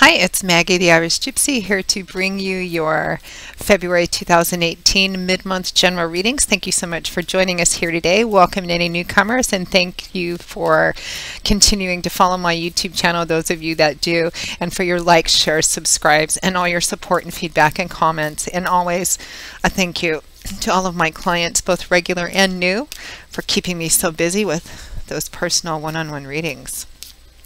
Hi, it's Maggie the Irish Gypsy here to bring you your February 2018 mid-month general readings. Thank you so much for joining us here today. Welcome to any newcomers, and thank you for continuing to follow my YouTube channel, those of you that do, and for your likes, shares, subscribes, and all your support and feedback and comments. And always a thank you to all of my clients, both regular and new, for keeping me so busy with those personal one-on-one readings.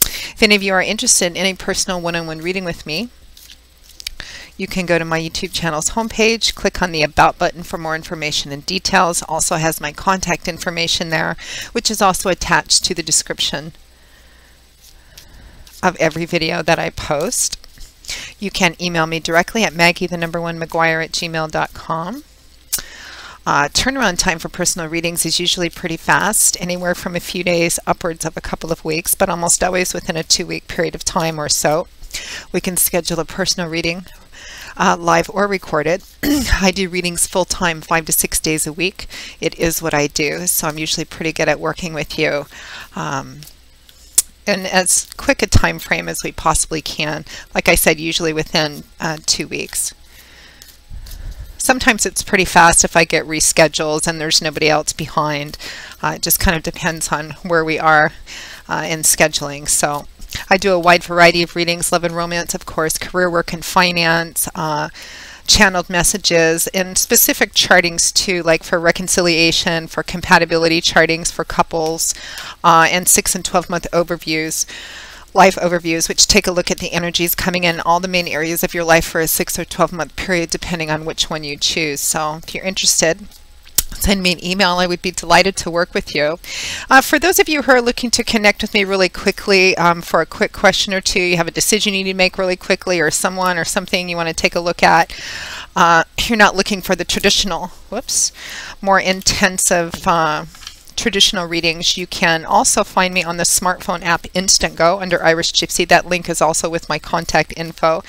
If any of you are interested in a personal one-on-one reading with me, you can go to my YouTube channel's homepage, click on the About button for more information and details. Also has my contact information there, which is also attached to the description of every video that I post. You can email me directly at maggie1maguire@gmail.com. Turnaround time for personal readings is usually pretty fast, anywhere from a few days upwards of a couple of weeks, but almost always within a 2-week period of time or so. We can schedule a personal reading, live or recorded. I do readings full-time, 5 to 6 days a week. It is what I do, so I'm usually pretty good at working with you in as quick a time frame as we possibly can. Like I said, usually within 2 weeks. Sometimes it's pretty fast if I get reschedules and there's nobody else behind. It just kind of depends on where we are in scheduling. So I do a wide variety of readings: love and romance, of course, career, work, and finance, channeled messages, and specific chartings too, like for reconciliation, for compatibility chartings for couples, and 6 and 12-month overviews. Life overviews, which take a look at the energies coming in all the main areas of your life for a 6 or 12-month period, depending on which one you choose. So if you're interested, send me an email. I would be delighted to work with you. For those of you who are looking to connect with me really quickly for a quick question or two, you have a decision you need to make really quickly, or someone or something you want to take a look at, you're not looking for the traditional, more intensive traditional readings, you can also find me on the smartphone app Instantgo under Irish Gypsy. That link is also with my contact info.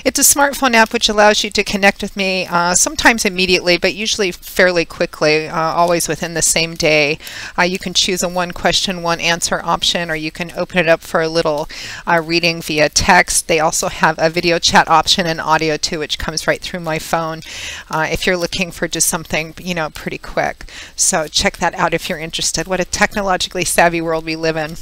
It's a smartphone app which allows you to connect with me sometimes immediately, but usually fairly quickly, always within the same day. You can choose a one question, one answer option, or you can open it up for a little reading via text. They also have a video chat option and audio too, which comes right through my phone if you're looking for just something, pretty quick. So check that out if you're interested. What a technologically savvy world we live in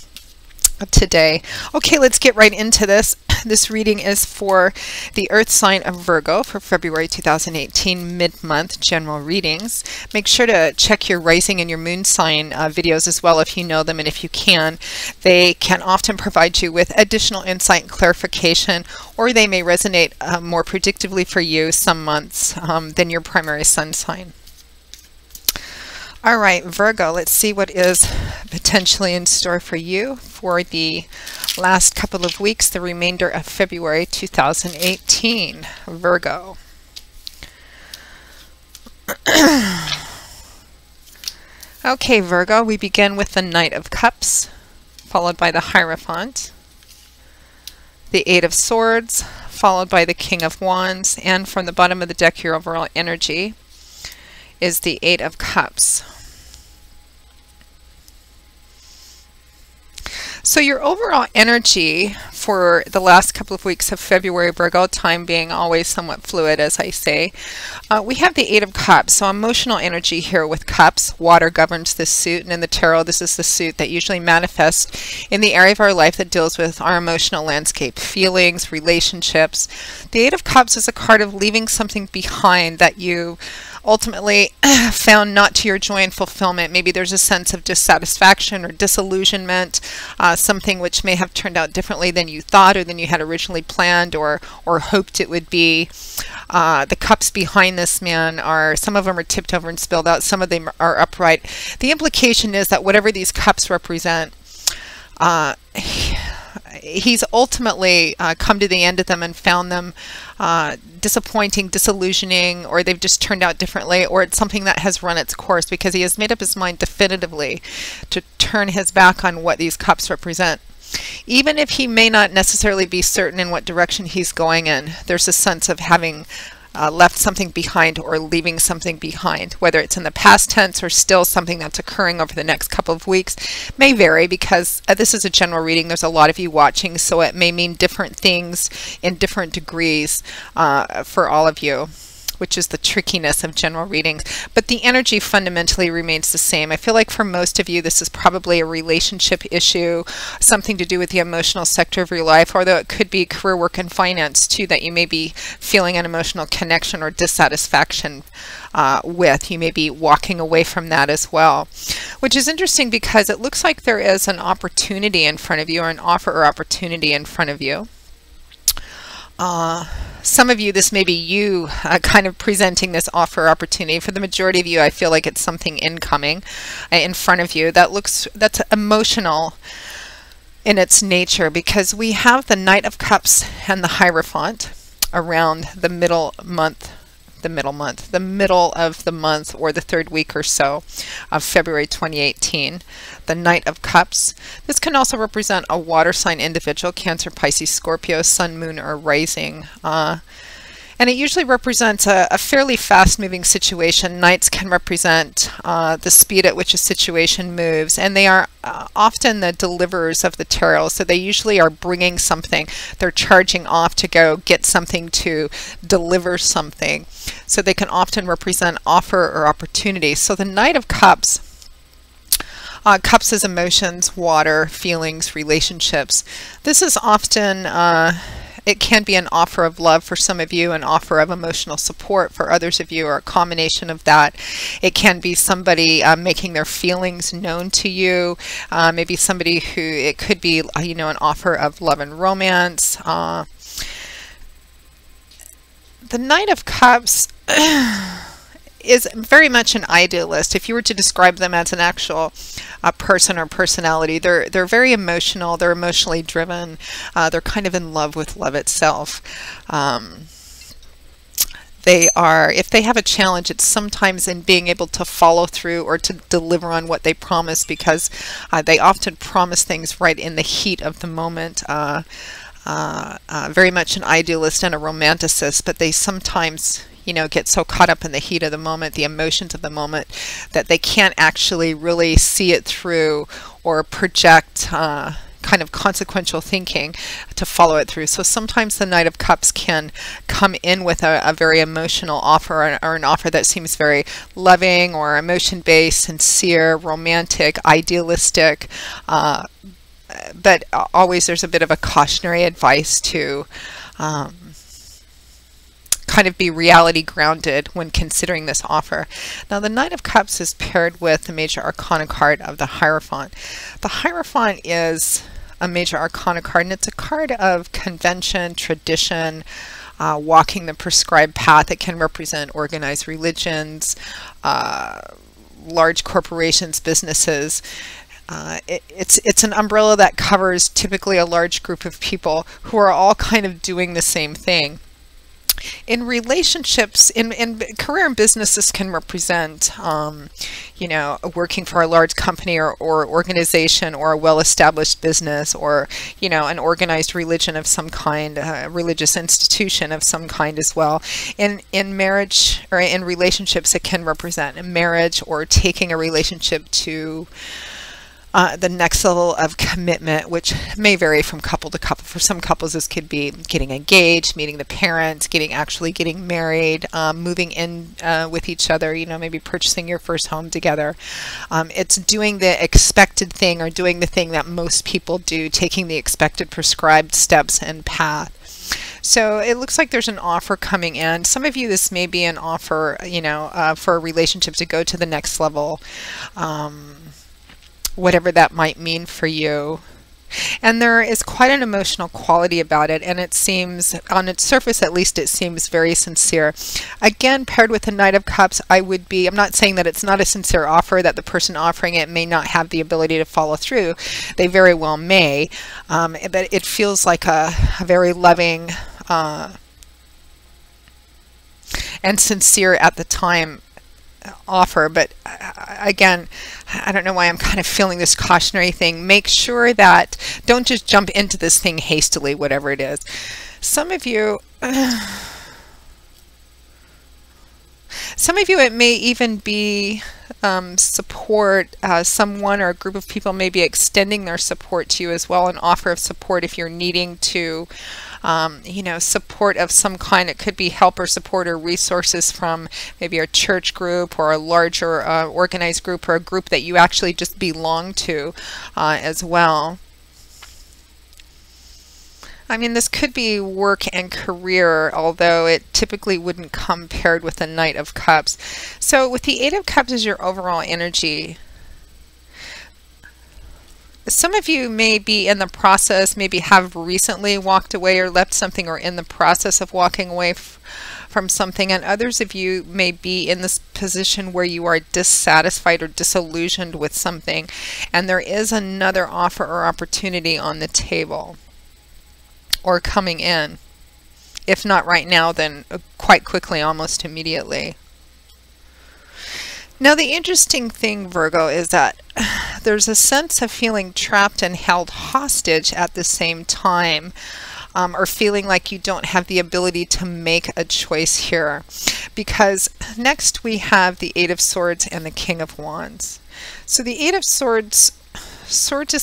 today. Okay, let's get right into this. This reading is for the Earth sign of Virgo for February 2018 mid-month general readings. Make sure to check your rising and your moon sign videos as well if you know them and if you can. They can often provide you with additional insight and clarification, or they may resonate more predictively for you some months than your primary sun sign. All right, Virgo, let's see what is potentially in store for you for the last couple of weeks, the remainder of February 2018. Virgo. Okay, Virgo, we begin with the Knight of Cups, followed by the Hierophant, the Eight of Swords, followed by the King of Wands, and from the bottom of the deck, your overall energy is the Eight of Cups. So your overall energy for the last couple of weeks of February, Virgo, time being always somewhat fluid, as I say, we have the Eight of Cups. So emotional energy here with cups. Water governs this suit, and in the tarot, this is the suit that usually manifests in the area of our life that deals with our emotional landscape, feelings, relationships. The Eight of Cups is a card of leaving something behind that you ultimately found not to your joy and fulfillment. Maybe there's a sense of dissatisfaction or disillusionment, something which may have turned out differently than you thought or than you had originally planned or hoped it would be. The cups behind this man are, some of them are tipped over and spilled out, some of them are upright. The implication is that whatever these cups represent, he's ultimately come to the end of them and found them disappointing, disillusioning, or they've just turned out differently, or it's something that has run its course because he has made up his mind definitively to turn his back on what these cups represent. Even if he may not necessarily be certain in what direction he's going in, there's a sense of having left something behind or leaving something behind, whether it's in the past tense or still something that's occurring over the next couple of weeks. May vary because this is a general reading. There's a lot of you watching, so it may mean different things in different degrees for all of you, which is the trickiness of general readings. But the energy fundamentally remains the same. I feel like for most of you, this is probably a relationship issue, something to do with the emotional sector of your life, although it could be career, work, and finance too, that you may be feeling an emotional connection or dissatisfaction with. You may be walking away from that as well, which is interesting because it looks like there is an opportunity in front of you, or an offer or opportunity in front of you. Some of you, this may be you kind of presenting this offer or opportunity. For the majority of you, I feel like it's something incoming in front of you that's emotional in its nature, because we have the Knight of Cups and the Hierophant around the middle of the month, or the third week or so of February 2018. The Knight of Cups. This can also represent a water sign individual, Cancer, Pisces, Scorpio, Sun, Moon, or Rising. And it usually represents a fairly fast-moving situation. Knights can represent the speed at which a situation moves, and they are often the deliverers of the tarot. So they usually are bringing something. They're charging off to go get something, to deliver something. So they can often represent offer or opportunity. So the Knight of Cups. Cups is emotions, water, feelings, relationships. This is often it can be an offer of love for some of you, an offer of emotional support for others of you, or a combination of that. It can be somebody making their feelings known to you, maybe somebody who, it could be, you know, an offer of love and romance. The Knight of Cups is very much an idealist. If you were to describe them as an actual person or personality, they're very emotional. They're emotionally driven. They're kind of in love with love itself. They are, if they have a challenge, it's sometimes in being able to follow through or to deliver on what they promise, because they often promise things right in the heat of the moment. Very much an idealist and a romanticist, but they sometimes, you know, get so caught up in the heat of the moment, the emotions of the moment, that they can't actually really see it through or project kind of consequential thinking to follow it through. So sometimes the Knight of Cups can come in with a very emotional offer, or an offer that seems very loving or emotion-based, sincere, romantic, idealistic, but always there's a bit of a cautionary advice to kind of be reality grounded when considering this offer. Now the Knight of Cups is paired with the Major Arcana card of the Hierophant. The Hierophant is a Major Arcana card, and it's a card of convention, tradition, walking the prescribed path. It can represent organized religions, large corporations, businesses. It's an umbrella that covers typically a large group of people who are all kind of doing the same thing. In relationships, in career and business, this can represent, you know, working for a large company or organization, or a well-established business, or, you know, an organized religion of some kind, a religious institution of some kind as well. In marriage or in relationships, it can represent a marriage, or taking a relationship to the next level of commitment, which may vary from couple to couple. For some couples, this could be getting engaged, meeting the parents, actually getting married, moving in with each other, you know, maybe purchasing your first home together. It's doing the expected thing, or doing the thing that most people do, taking the expected prescribed steps and path. So it looks like there's an offer coming in. Some of you, this may be an offer, you know, for a relationship to go to the next level. Whatever that might mean for you. And there is quite an emotional quality about it, and it seems, on its surface at least, it seems very sincere. Again, paired with the Knight of Cups, I'm not saying that it's not a sincere offer, that the person offering it may not have the ability to follow through. They very well may, but it feels like a very loving and sincere at the time offer. But again, I don't know why I'm kind of feeling this cautionary thing. Make sure that don't just jump into this thing hastily, whatever it is. Some of you Some of you, it may even be support. Someone or a group of people may be extending their support to you as well, an offer of support if you're needing to, you know, support of some kind. It could be help or support or resources from maybe a church group or a larger organized group or a group that you actually just belong to as well. I mean, this could be work and career, although it typically wouldn't come paired with the Knight of Cups. So with the Eight of Cups as your overall energy, some of you may be in the process, maybe have recently walked away or left something or in the process of walking away from something, and others of you may be in this position where you are dissatisfied or disillusioned with something, and there is another offer or opportunity on the table or coming in. If not right now, then quite quickly, almost immediately. Now, the interesting thing, Virgo, is that there's a sense of feeling trapped and held hostage at the same time, or feeling like you don't have the ability to make a choice here. Because next we have the Eight of Swords and the King of Wands. So the Eight of Swords, Swords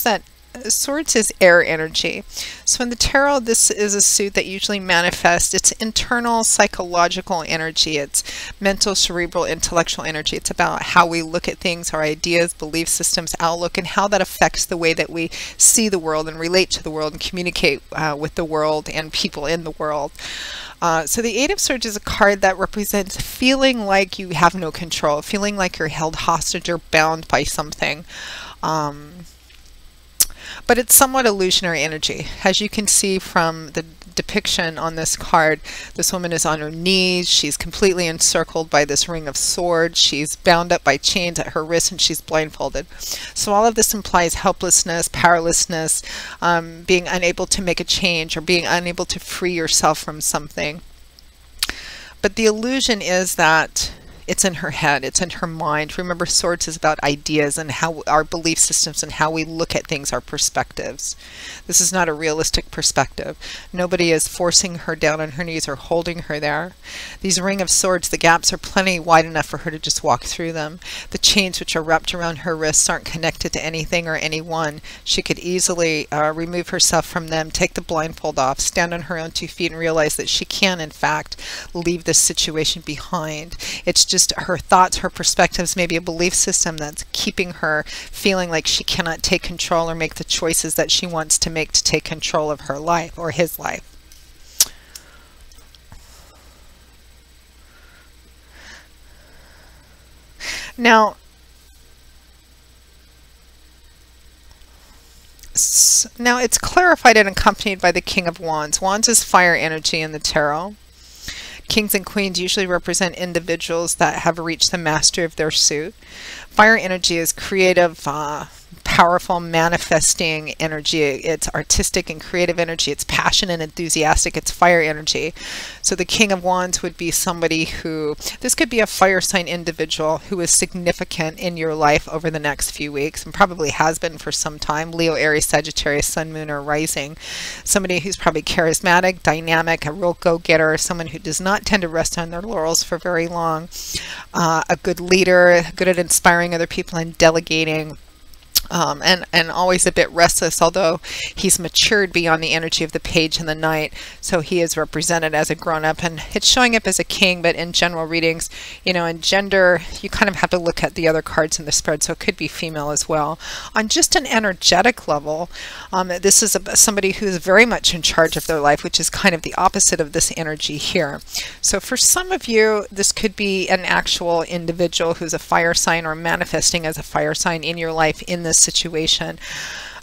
is air energy. So in the tarot, this is a suit that usually manifests. It's internal psychological energy. It's mental, cerebral, intellectual energy. It's about how we look at things, our ideas, belief systems, outlook, and how that affects the way that we see the world and relate to the world and communicate with the world and people in the world. So the Eight of Swords is a card that represents feeling like you have no control, feeling like you're held hostage or bound by something. But it's somewhat illusionary energy. As you can see from the depiction on this card, this woman is on her knees. She's completely encircled by this ring of swords. She's bound up by chains at her wrists, and she's blindfolded. So all of this implies helplessness, powerlessness, being unable to make a change or being unable to free yourself from something. But the illusion is that it's in her head, it's in her mind. Remember, Swords is about ideas and how our belief systems and how we look at things, our perspectives. This is not a realistic perspective. Nobody is forcing her down on her knees or holding her there. These Ring of Swords, the gaps are plenty wide enough for her to just walk through them. The chains which are wrapped around her wrists aren't connected to anything or anyone. She could easily remove herself from them, take the blindfold off, stand on her own 2 feet, and realize that she can, in fact, leave this situation behind. It's just her thoughts, her perspectives, maybe a belief system that's keeping her feeling like she cannot take control or make the choices that she wants to make to take control of her life or his life. Now, it's clarified and accompanied by the King of Wands. Wands is fire energy in the tarot. Kings and queens usually represent individuals that have reached the mastery of their suit. Fire energy is creative, powerful, manifesting energy. It's artistic and creative energy. It's passionate and enthusiastic. It's fire energy. So the King of Wands would be somebody who, this could be a fire sign individual who is significant in your life over the next few weeks and probably has been for some time. Leo, Aries, Sagittarius, Sun, Moon, or Rising. Somebody who's probably charismatic, dynamic, a real go-getter, someone who does not tend to rest on their laurels for very long. A good leader, good at inspiring other people and delegating. And always a bit restless, although he's matured beyond the energy of the Page and the Knight, so he is represented as a grown-up, and it's showing up as a king. But in general readings, you know, in gender, you kind of have to look at the other cards in the spread, so it could be female as well. On just an energetic level, this is somebody who is very much in charge of their life, which is kind of the opposite of this energy here. So for some of you, this could be an actual individual who's a fire sign or manifesting as a fire sign in your life in this situation.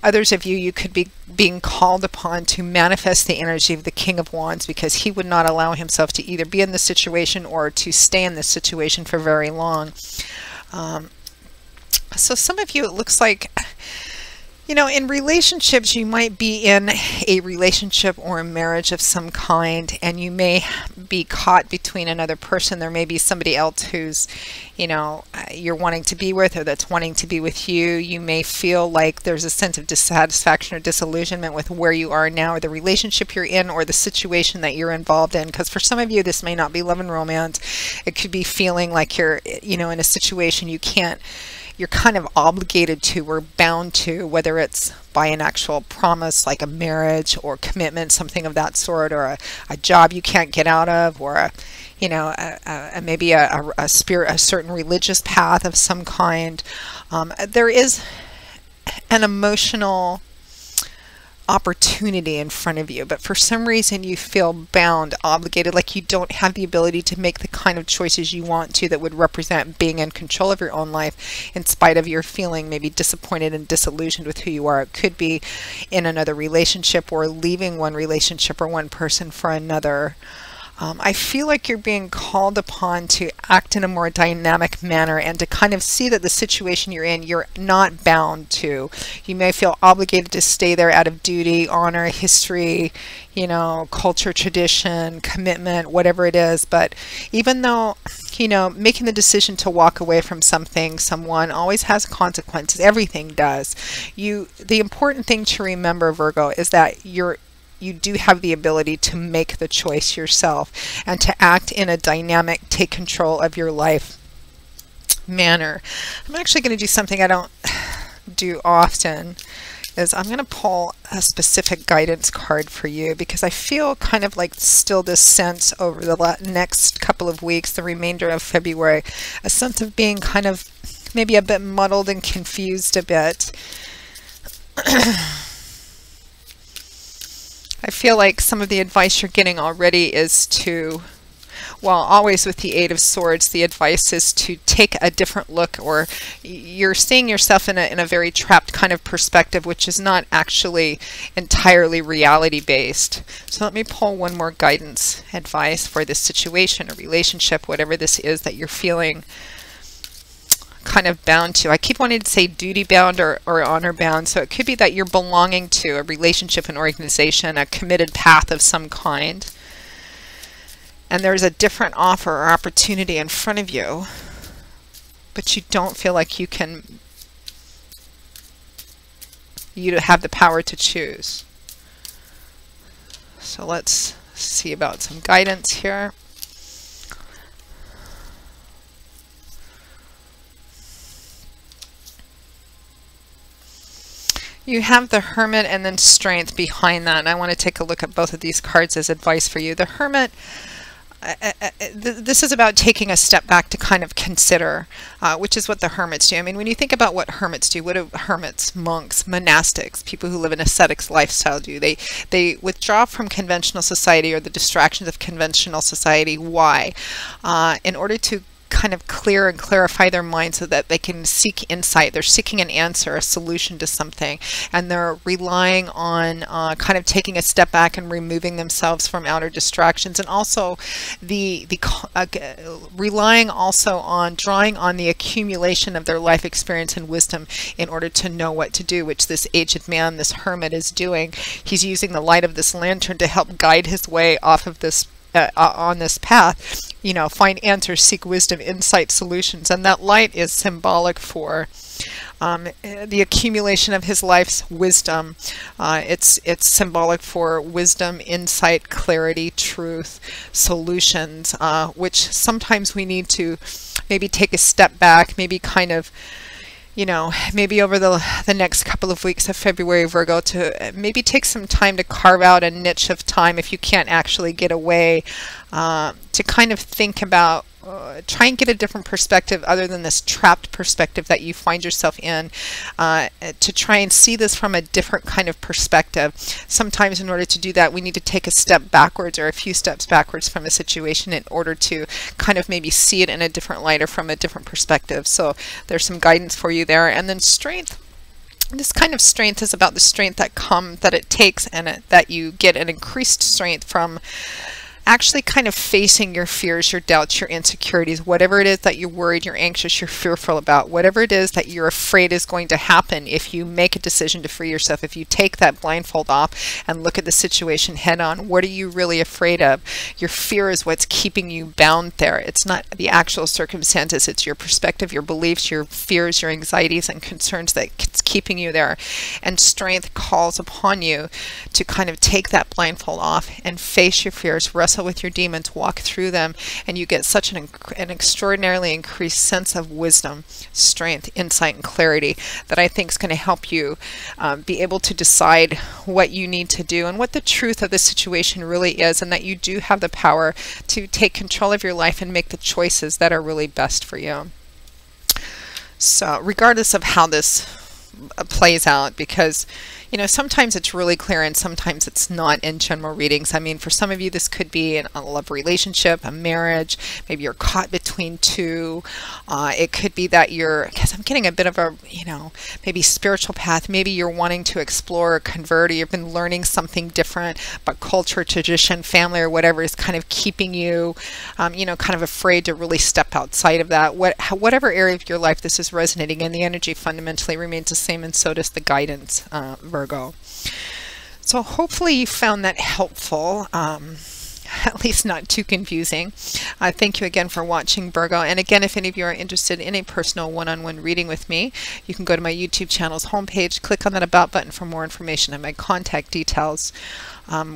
Others of you, you could be being called upon to manifest the energy of the King of Wands, because he would not allow himself to either be in this situation or to stay in this situation for very long. So some of you, it looks like, You know, in relationships, you might be in a relationship or a marriage of some kind, and you may be caught between another person. There may be somebody else who's, you know, you're wanting to be with, or that's wanting to be with you. You may feel like there's a sense of dissatisfaction or disillusionment with where you are now, or the relationship you're in, or the situation that you're involved in. Because for some of you, this may not be love and romance. It could be feeling like you're, you know, in a situation you're kind of obligated to or bound to, whether it's by an actual promise like a marriage or commitment, something of that sort, or a job you can't get out of, or you know, maybe a certain religious path of some kind. There is an emotional opportunity in front of you, but for some reason you feel bound, obligated, like you don't have the ability to make the kind of choices you want to that would represent being in control of your own life, in spite of your feeling maybe disappointed and disillusioned with who you are. It could be in another relationship, or leaving one relationship or one person for another. I feel like you're being called upon to act in a more dynamic manner, and to kind of see that the situation you're in, you're not bound to. You may feel obligated to stay there out of duty, honor, history, you know, culture, tradition, commitment, whatever it is. But even though, you know, making the decision to walk away from something, someone, always has consequences, everything does. The important thing to remember, Virgo, is that you do have the ability to make the choice yourself, and to act in a dynamic, take control of your life manner. I'm actually going to do something I don't do often, is I'm going to pull a specific guidance card for you, because I feel kind of like still this sense over the next couple of weeks, the remainder of February, a sense of being kind of maybe a bit muddled and confused a bit. I feel like some of the advice you're getting already is to, well, always with the Eight of Swords, the advice is to take a different look, or you're seeing yourself in a very trapped kind of perspective, which is not actually entirely reality-based. So let me pull one more guidance advice for this situation or relationship, whatever this is that you're feeling kind of bound to. I keep wanting to say duty bound or honor bound, so it could be that you're belonging to a relationship, an organization, a committed path of some kind, and there's a different offer or opportunity in front of you, but you don't feel like you have the power to choose. So let's see about some guidance here. You have the Hermit and then Strength behind that, and I want to take a look at both of these cards as advice for you. The Hermit, this is about taking a step back to kind of consider, which is what the hermits do. I mean, when you think about what hermits do, what do hermits, monks, monastics, people who live an ascetic lifestyle do? They withdraw from conventional society or the distractions of conventional society. Why? In order to kind of clear and clarify their mind so that they can seek insight. They're seeking an answer, a solution to something, and they're relying on kind of taking a step back and removing themselves from outer distractions, and also relying also on drawing on the accumulation of their life experience and wisdom in order to know what to do, which this aged man, this hermit, is doing. He's using the light of this lantern to help guide his way off of this on this path, you know, find answers, seek wisdom, insight, solutions. And that light is symbolic for the accumulation of his life's wisdom. It's symbolic for wisdom, insight, clarity, truth, solutions, which sometimes we need to maybe take a step back, maybe kind of, you know, maybe over the next couple of weeks of February, Virgo, to maybe take some time to carve out a niche of time, if you can't actually get away, to kind of think about, try and get a different perspective other than this trapped perspective that you find yourself in, to try and see this from a different kind of perspective. Sometimes in order to do that, we need to take a step backwards or a few steps backwards from a situation in order to kind of maybe see it in a different light or from a different perspective. So there's some guidance for you there. And then Strength. This kind of strength is about the strength that it takes, and that you get an increased strength from actually kind of facing your fears, your doubts, your insecurities, whatever it is that you're worried, you're anxious, you're fearful about, whatever it is that you're afraid is going to happen if you make a decision to free yourself, if you take that blindfold off and look at the situation head on, what are you really afraid of? Your fear is what's keeping you bound there. It's not the actual circumstances, it's your perspective, your beliefs, your fears, your anxieties and concerns that's keeping you there. And strength calls upon you to kind of take that blindfold off and face your fears, wrestle with your demons, walk through them, and you get such an extraordinarily increased sense of wisdom, strength, insight, and clarity that I think is going to help you be able to decide what you need to do and what the truth of the situation really is, and that you do have the power to take control of your life and make the choices that are really best for you. So regardless of how this plays out, because sometimes it's really clear and sometimes it's not in general readings. I mean, for some of you this could be a love relationship, a marriage, maybe you're caught between two. It could be that because I'm getting a bit of a maybe spiritual path, maybe you're wanting to explore or convert, or you've been learning something different, but culture, tradition, family, or whatever is kind of keeping you kind of afraid to really step outside of that. Whatever area of your life this is resonating in, the energy fundamentally remains the same, and so does the guidance, Virgo. So hopefully you found that helpful, at least not too confusing. Thank you again for watching, Virgo. And again, if any of you are interested in a personal one-on-one reading with me, you can go to my YouTube channel's homepage, click on that About button for more information and my contact details,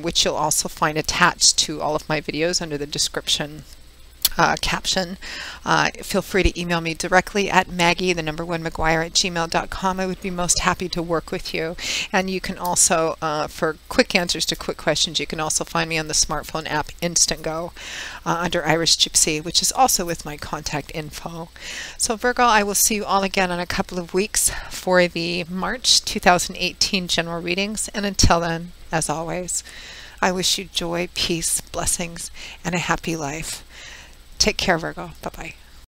which you'll also find attached to all of my videos under the description caption. Feel free to email me directly at Maggie1McGuire@gmail.com. I would be most happy to work with you. And you can also, for quick answers to quick questions, you can also find me on the smartphone app Instantgo under Irish Gypsy, which is also with my contact info. So Virgo, I will see you all again in a couple of weeks for the March 2018 general readings. And until then, as always, I wish you joy, peace, blessings, and a happy life. Take care, Virgo. Bye-bye.